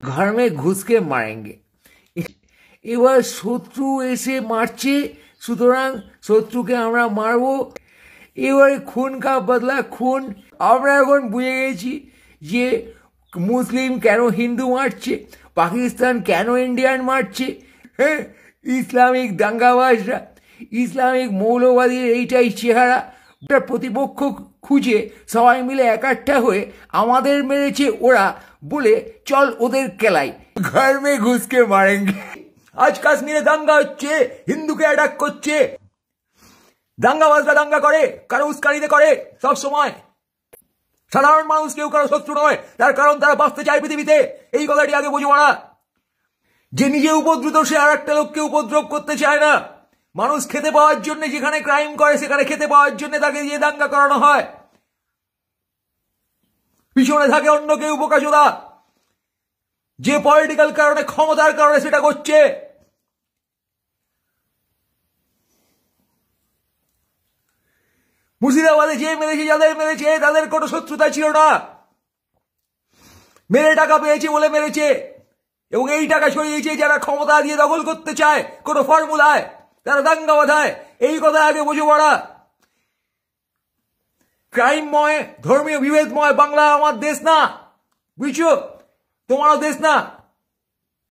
घर में घुस के मारेंगे। এবার শত্রু এসে মারছে, সুতরাং শত্রুকে আমরা মারবো। এবারে খুন কা বদলা খুন। আমরা এখন বুঝে গেছি যে মুসলিম কেন হিন্দু মারছে, পাকিস্তান কেন ইন্ডিয়ান মারছে। হ্যাঁ, ইসলামিক দাঙ্গাবাজরা, ইসলামিক মৌলবাদীর এইটাই চেহারা। প্রতিপক্ষ খুঁজে সবাই মিলে একাট্টা হয়ে আমাদের মেরেছে ওরা বলে চল ওদের কেলাই, ঘর মে ঘুসকে মারেঙ্গে। আজ কাশ্মীরে দাঙ্গা হচ্ছে, হিন্দুকে অ্যাটাক করছে। দাঙ্গাবাজরা দাঙ্গা করে, কারো উস্কানিতে করে সব সময়। সাধারণ মানুষ কেউ কারো শত্রু নয়, তার কারণ তারা বাঁচতে চায় পৃথিবীতে। এই কথাটি আগে বুঝবো না। যে নিজে উপদ্রুত সে আর একটা লোককে উপদ্রব করতে চায় না। মানুষ খেতে পাওয়ার জন্য যেখানে ক্রাইম করে সেখানে খেতে পাওয়ার জন্য তাকে দিয়ে দাঙ্গা করানো হয়। পিছনে থাকে অন্য কেউ বোকাচোদা, যে পলিটিক্যাল কারণে, ক্ষমতার কারণে সেটা করছে। মুর্শিদাবাদে যে মেরেছে, যাদের মেরেছে তাদের কোনো শত্রুতা ছিল না, মেরে টাকা পেয়েছে বলে মেরেছে। এবং এই টাকা ছড়িয়েছে যারা ক্ষমতা দিয়ে দখল করতে চায় কোনো ফর্মুলায়, তারা দাঙ্গা বাঁধায়। এই কথা আগে বুঝে পড়া। ক্রাইমময়, ধর্মীয় বিভেদময় বাংলা আমার দেশ না, বুঝছো? তোমারও দেশ না।